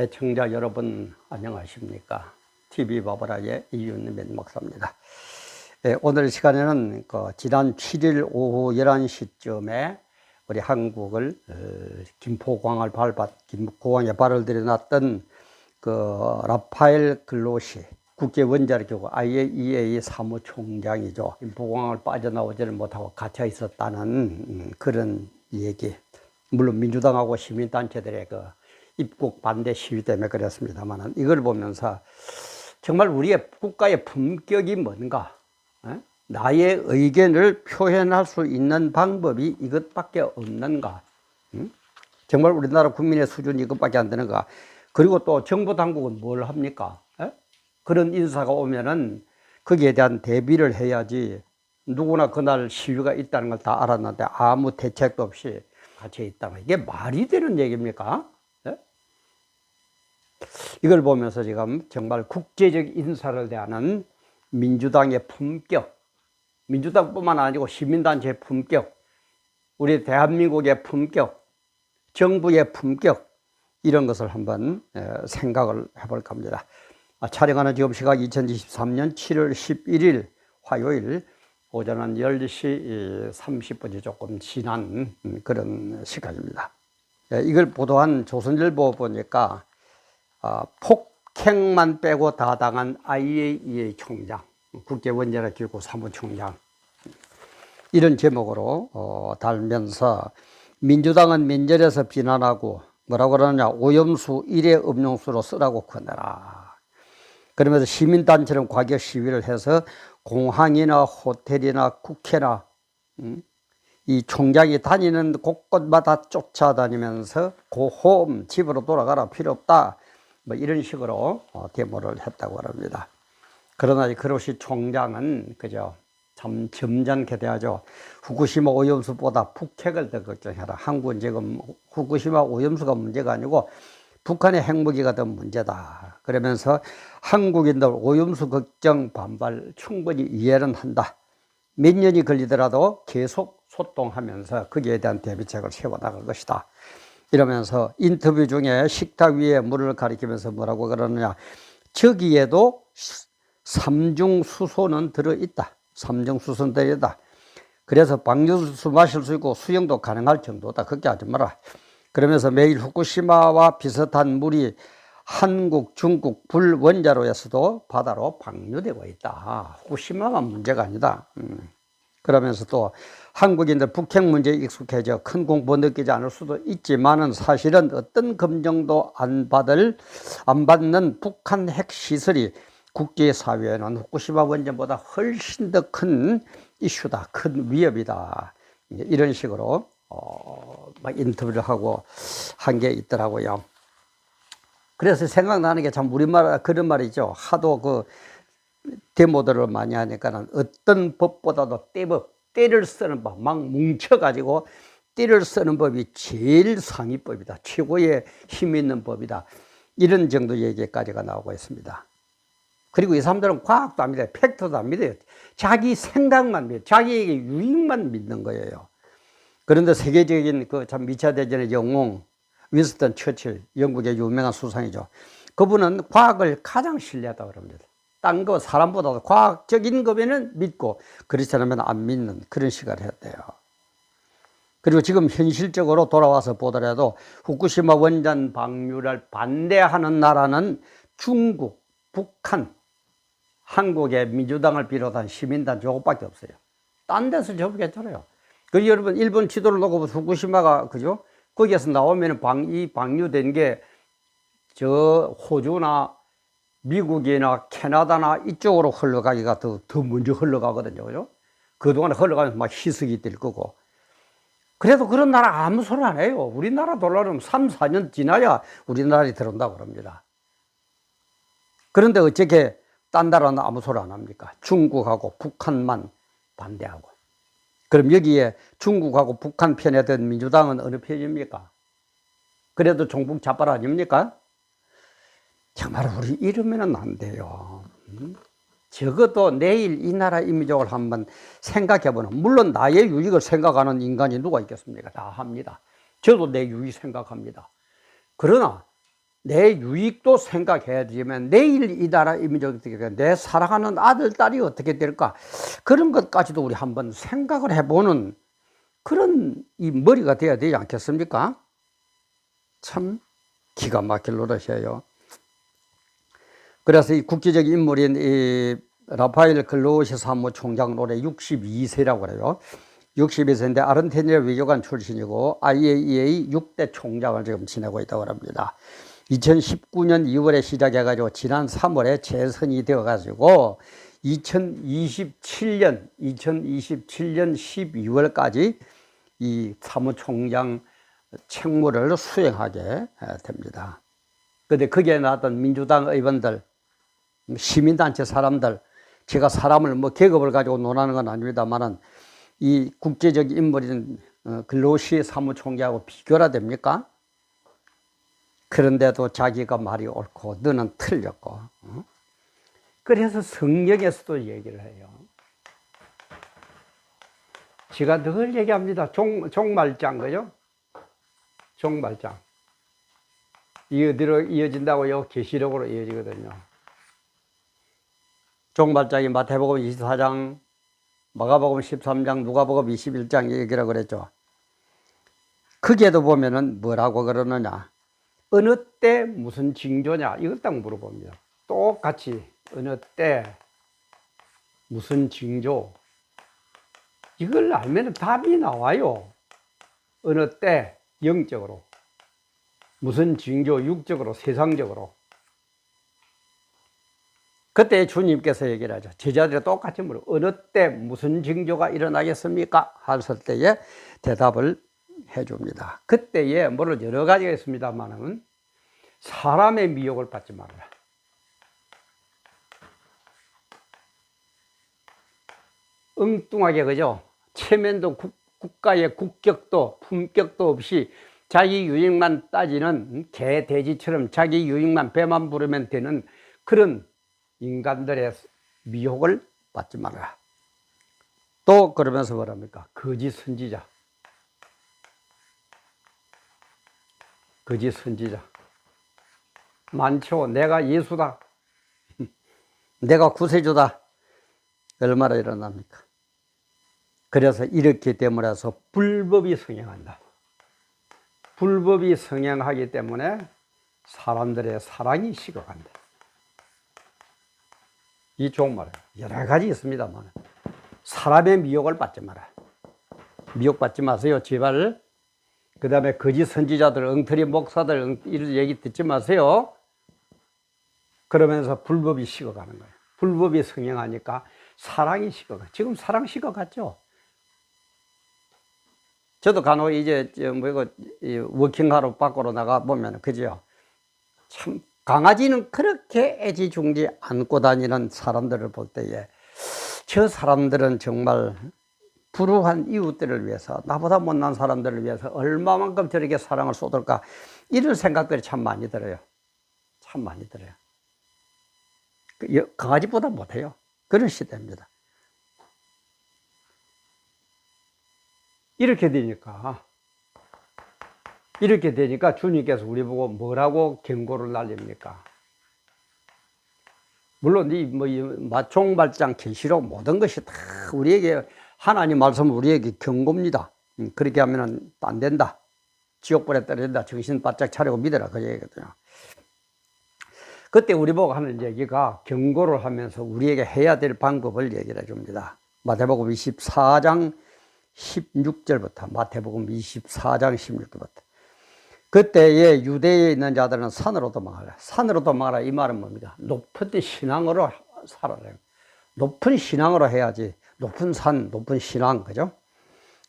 애청자 여러분 안녕하십니까? TV 바보라의 이윤민 목사입니다. 오늘 시간에는 지난 7일 오후 11시쯤에 우리 한국을 김포공항에 발을 들여놨던 라파엘 글로시 국제원자력기구 IAEA 사무총장이죠. 김포공항을 빠져나오지를 못하고 갇혀 있었다는 그런 얘기. 물론 민주당하고 시민단체들의 입국 반대 시위 때문에 그랬습니다만, 이걸 보면서 정말 우리의 국가의 품격이 뭔가, 나의 의견을 표현할 수 있는 방법이 이것밖에 없는가, 정말 우리나라 국민의 수준이 이것밖에 안 되는가. 그리고 또 정부 당국은 뭘 합니까? 그런 인사가 오면은 거기에 대한 대비를 해야지. 누구나 그날 시위가 있다는 걸 다 알았는데 아무 대책도 없이 갇혀 있다면 이게 말이 되는 얘기입니까? 이걸 보면서 지금 정말 국제적 인사를 대하는 민주당의 품격, 민주당뿐만 아니고 시민단체의 품격, 우리 대한민국의 품격, 정부의 품격, 이런 것을 한번 생각을 해볼까 합니다. 촬영하는 지금 시각 2023년 7월 11일 화요일 오전 한 10시 30분이 조금 지난 그런 시간입니다. 이걸 보도한 조선일보 보니까 폭행만 빼고 다 당한 IAEA 총장, 국제원자력기구 사무총장, 이런 제목으로 달면서 민주당은 면전에서 비난하고 뭐라고 그러느냐, 오염수 일회 음용수로 쓰라고 권해라. 그러면서 시민단체는 과격 시위를 해서 공항이나 호텔이나 국회나 이 총장이 다니는 곳곳마다 쫓아다니면서 고홈 집으로 돌아가라, 필요 없다, 뭐 이런 식으로 데모를 했다고 합니다. 그러나 이 그로시 총장은 그저 참 점잖게 대하죠. 후쿠시마 오염수보다 북핵을 더 걱정해라. 한국은 지금 후쿠시마 오염수가 문제가 아니고 북한의 핵무기가 더 문제다. 그러면서 한국인들 오염수 걱정 반발 충분히 이해는 한다. 몇 년이 걸리더라도 계속 소통하면서 거기에 대한 대비책을 세워나갈 것이다. 이러면서 인터뷰 중에 식탁 위에 물을 가리키면서 뭐라고 그러느냐, 저기에도 삼중수소는 들어있다. 삼중수소는 들어있다. 그래서 방류수 마실 수 있고 수영도 가능할 정도다. 걱정하지 마라. 그러면서 매일 후쿠시마와 비슷한 물이 한국, 중국 불원자로에서도 바다로 방류되고 있다. 후쿠시마가 문제가 아니다. 그러면서 또 한국인들 북핵 문제에 익숙해져 큰 공부 느끼지 않을 수도 있지만은 사실은 어떤 검증도 안 받는 북한 핵시설이 국제사회에는 후쿠시마 원전보다 훨씬 더 큰 이슈다, 큰 위협이다. 이런 식으로 막 인터뷰를 하고 한 게 있더라고요. 그래서 생각나는 게 참 우리말 그런 말이죠. 하도 데모들을 많이 하니까는 어떤 법보다도 때를 쓰는 법, 막 뭉쳐가지고 때를 쓰는 법이 제일 상위법이다. 최고의 힘 있는 법이다. 이런 정도 얘기까지가 나오고 있습니다. 그리고 이 사람들은 과학도 안 믿어요. 팩트도 안 믿어요. 자기 생각만 믿어요. 자기에게 유익만 믿는 거예요. 그런데 세계적인 참 2차 대전의 영웅 윈스턴 처칠, 영국의 유명한 수상이죠. 그분은 과학을 가장 신뢰하다고 합니다. 딴 거 사람보다도 과학적인 거면은 믿고 그렇지 않으면 안 믿는 그런 시각을 했대요. 그리고 지금 현실적으로 돌아와서 보더라도 후쿠시마 원전 방류를 반대하는 나라는 중국, 북한, 한국의 민주당을 비롯한 시민단 저것밖에 없어요. 딴 데서 저거 괜찮아요. 여러분 일본 지도를 놓고 보면 후쿠시마가 그죠? 거기에서 나오면 이 방류된 게 저 호주나 미국이나 캐나다나 이쪽으로 흘러가기가 더 먼저 흘러가거든요. 그죠? 그동안에 흘러가면서 막 희석이 될 거고. 그래도 그런 나라 아무 소리 안 해요. 우리나라 돌아오면 3, 4년 지나야 우리나라에 들어온다고 합니다. 그런데 어떻게 딴 나라는 아무 소리 안 합니까? 중국하고 북한만 반대하고. 그럼 여기에 중국하고 북한 편에 든 민주당은 어느 편입니까? 그래도 종북 좌빨 아닙니까? 정말 우리 이러면 안 돼요. 적어도 내일 이 나라 이미지를 한번 생각해보는, 물론 나의 유익을 생각하는 인간이 누가 있겠습니까? 다 합니다. 저도 내 유익 생각합니다. 그러나 내 유익도 생각해야 되지만 내일 이 나라 이민족이 내 사랑하는 아들, 딸이 어떻게 될까? 그런 것까지도 우리 한번 생각을 해보는 그런 이 머리가 돼야 되지 않겠습니까? 참 기가 막힐 노릇이에요. 그래서 이 국제적 인물인 이 라파엘 글로시 사무총장 올해 62세라고 그래요. 62세인데 아르헨티나 외교관 출신이고 IAEA 6대 총장을 지금 지내고 있다고 합니다. 2019년 2월에 시작해가지고 지난 3월에 재선이 되어가지고 2027년 12월까지 이 사무총장 책무를 수행하게 됩니다. 그런데 거기에 나왔던 민주당 의원들, 시민단체 사람들, 제가 사람을 뭐 계급을 가지고 논하는 건 아닙니다만은 이 국제적 인물인 글로시 사무총장하고 비교가 됩니까? 그런데도 자기가 말이 옳고 너는 틀렸고, 그래서 성경에서도 얘기를 해요. 제가 늘 얘기합니다. 종말장, 그죠? 종말장. 이 어디로 이어진다고요? 계시록으로 이어지거든요. 종말장이 마태복음 24장, 마가복음 13장, 누가복음 21장 얘기라고 그랬죠. 거기에도 보면은 뭐라고 그러느냐? 어느 때 무슨 징조냐? 이걸 딱 물어봅니다. 똑같이 어느 때 무슨 징조? 이걸 알면 답이 나와요. 어느 때 영적으로, 무슨 징조 육적으로, 세상적으로. 그때 주님께서 얘기를 하죠. 제자들이 똑같이 물어. 어느 때 무슨 징조가 일어나겠습니까? 하셨을 때에 대답을 해줍니다. 그때에 물론 여러 가지가 있습니다만은 사람의 미혹을 받지 말아라. 엉뚱하게, 그죠? 체면도 국가의 국격도 품격도 없이 자기 유익만 따지는 개, 돼지처럼 자기 유익만 배만 부르면 되는 그런 인간들의 미혹을 받지 말아라. 또 그러면서 뭐랍니까? 거짓 선지자. 거짓 선지자. 많죠. 내가 예수다. 내가 구세주다. 얼마나 일어납니까? 그래서 이렇기 때문에서 불법이 성행한다. 불법이 성행하기 때문에 사람들의 사랑이 식어간다. 이 좋은 말이에요. 여러 가지 있습니다만 사람의 미혹을 받지 마라. 미혹받지 마세요, 제발. 그 다음에 거짓 선지자들, 엉터리 목사들 이런 얘기 듣지 마세요. 그러면서 불법이 식어가는 거예요. 불법이 성행하니까 사랑이 식어가. 지금 사랑 식어갔죠. 저도 간혹 이제 워킹하러 밖으로 나가 보면 그죠. 참 강아지는 그렇게 애지중지 안고 다니는 사람들을 볼 때에 저 사람들은 정말 불우한 이웃들을 위해서, 나보다 못난 사람들을 위해서 얼마만큼 저렇게 사랑을 쏟을까, 이런 생각들이 참 많이 들어요. 참 많이 들어요. 강아지보다 못해요. 그런 시대입니다. 이렇게 되니까 주님께서 우리 보고 뭐라고 경고를 날립니까? 물론 이 종말장, 계시록 모든 것이 다 우리에게, 하나님 말씀은 우리에게 경고입니다. 그렇게 하면은 안 된다. 지옥불에 떨어진다. 정신 바짝 차리고 믿어라. 그 얘기거든요. 그때 우리 보고 하는 얘기가 경고를 하면서 우리에게 해야 될 방법을 얘기를 해줍니다. 마태복음 24장 16절부터, 마태복음 24장 16절부터. 그때에 유대에 있는 자들은 산으로 도망하라. 산으로 도망하라. 이 말은 뭡니까? 높은 신앙으로 살아라. 높은 신앙으로 해야지. 높은 산, 높은 신앙, 그죠?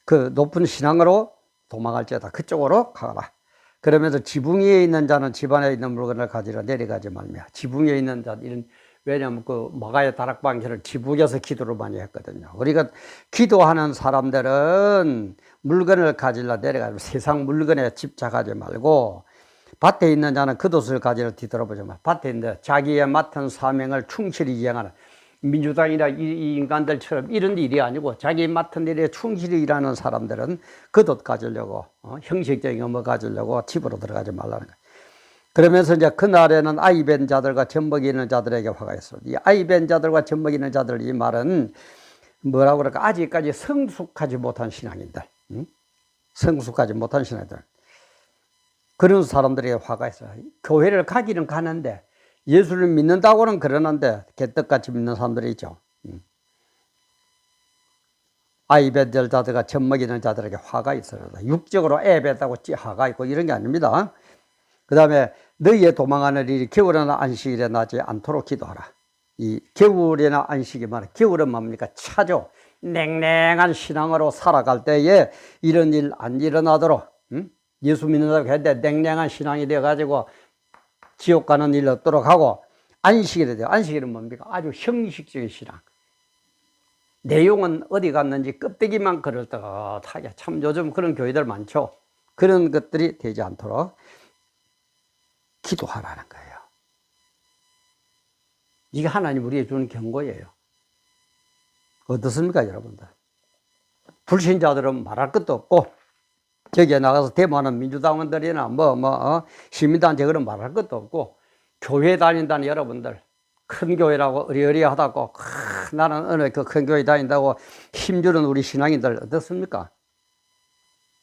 그 높은 신앙으로 도망할지어다. 그쪽으로 가라. 그러면서 지붕 위에 있는 자는 집안에 있는 물건을 가지러 내려가지 말며. 지붕 위에 있는 자, 왜냐하면 그 마가의 다락방처럼 지붕에서 기도를 많이 했거든요. 우리가 기도하는 사람들은 물건을 가지러 내려가지고 세상 물건에 집착하지 말고, 밭에 있는 자는 겉옷을 가지러 뒤돌아보지 말고, 밭에 있는 자기의 맡은 사명을 충실히 이행하는, 민주당이나 이 인간들처럼 이런 일이 아니고 자기 맡은 일에 충실히 일하는 사람들은 겉옷 가지려고, 형식적인 뭐 가지려고 집으로 들어가지 말라는 거예요. 그러면서 이제 그날에는 아이 벤 자들과 젖먹이는 자들에게 화가 있어. 이 아이 벤 자들과 젖먹이는 자들, 이 말은 뭐라고 그럴까? 아직까지 성숙하지 못한 신앙인들. 성숙하지 못한 신앙인들. 그런 사람들에게 화가 있어요. 교회를 가기는 가는데, 예수를 믿는다고는 그러는데, 개떡같이 믿는 사람들이 있죠. 아이 벤 자들과 젖먹이는 자들에게 화가 있어요. 육적으로 애 뱉다고 화가 있고 이런 게 아닙니다. 그 다음에 너희의 도망하는 일이 겨울이나 안식일에 나지 않도록 기도하라. 이 겨울이나 안식이 말이야. 겨울은 뭡니까? 차죠. 냉랭한 신앙으로 살아갈 때에 이런 일 안 일어나도록, 예수 믿는다고 했는데 냉랭한 신앙이 되어가지고 지옥 가는 일 없도록 하고, 안식일에 돼요. 안식일은 뭡니까? 아주 형식적인 신앙. 내용은 어디 갔는지 껍데기만 그럴듯하게. 참 요즘 그런 교회들 많죠. 그런 것들이 되지 않도록 기도하라는 거예요. 이게 하나님 우리에게 주는 경고예요. 어떻습니까, 여러분들? 불신자들은 말할 것도 없고, 저기에 나가서 데모하는 민주당원들이나 시민단체 그런 말할 것도 없고, 교회 다닌다는 여러분들, 큰 교회라고 어리어리하다고, 나는 어느 그 큰 교회 다닌다고 힘주는 우리 신앙인들 어떻습니까?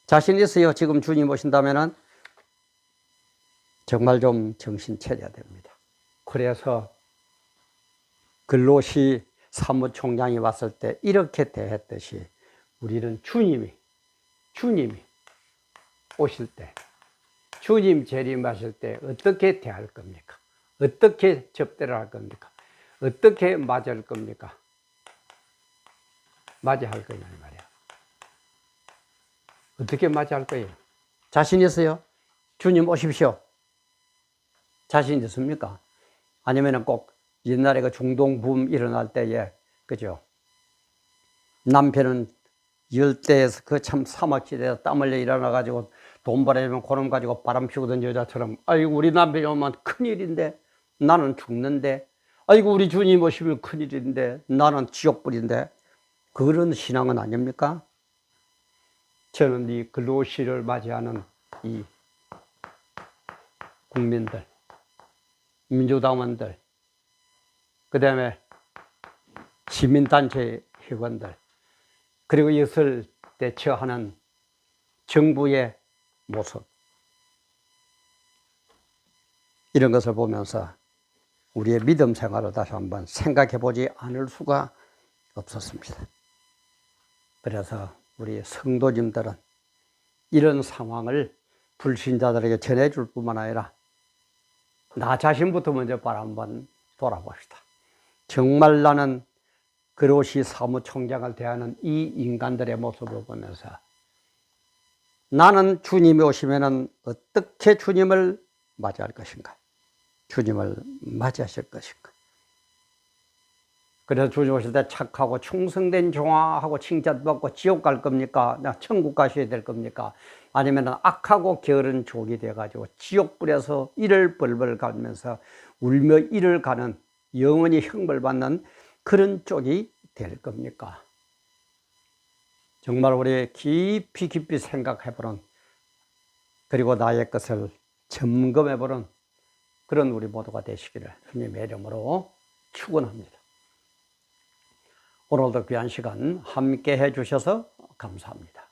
자신 있어요? 지금 주님 오신다면은 정말 좀 정신 차려야 됩니다. 그래서 글로시 사무총장이 왔을 때 이렇게 대했듯이 우리는 주님이 오실 때, 주님 재림하실 때 어떻게 대할 겁니까? 어떻게 접대를 할 겁니까? 어떻게 맞이할 겁니까? 맞이할 거냐 이 말이야. 어떻게 맞이할 거예요? 자신 있어요? 주님 오십시오. 자신 있습니까? 아니면은 꼭 옛날에 그 중동 붐 일어날 때에, 그죠? 남편은 열대에서 그 참 사막지대에서 땀 흘려 일어나가지고 돈 벌어주면 그놈 가지고 바람 피우던 여자처럼, 아이고, 우리 남편이 오면 큰일인데, 나는 죽는데, 아이고, 우리 주님 오시면 큰일인데, 나는 지옥불인데, 그런 신앙은 아닙니까? 저는 이 글로시를 맞이하는 이 국민들, 민주당원들, 그 다음에 시민단체 회원들, 그리고 이것을 대처하는 정부의 모습, 이런 것을 보면서 우리의 믿음 생활을 다시 한번 생각해 보지 않을 수가 없었습니다. 그래서 우리 성도님들은 이런 상황을 불신자들에게 전해줄 뿐만 아니라 나 자신부터 먼저 한번 돌아봅시다. 정말 나는 그로시 사무총장을 대하는 이 인간들의 모습을 보면서 나는 주님이 오시면은 어떻게 주님을 맞이할 것인가? 주님을 맞이하실 것인가? 그래서 주님 오실 때 착하고 충성된 종아하고 칭찬받고 지옥 갈 겁니까? 천국 가셔야 될 겁니까? 아니면 악하고 게으른 족이 돼가지고 지옥불에서 이를 벌벌 가면서 울며 이를 가는, 영원히 형벌받는 그런 쪽이 될 겁니까? 정말 우리 깊이 생각해보는, 그리고 나의 것을 점검해보는 그런 우리 모두가 되시기를 주님의 이름으로 축원합니다. 오늘도 귀한 시간 함께 해주셔서 감사합니다.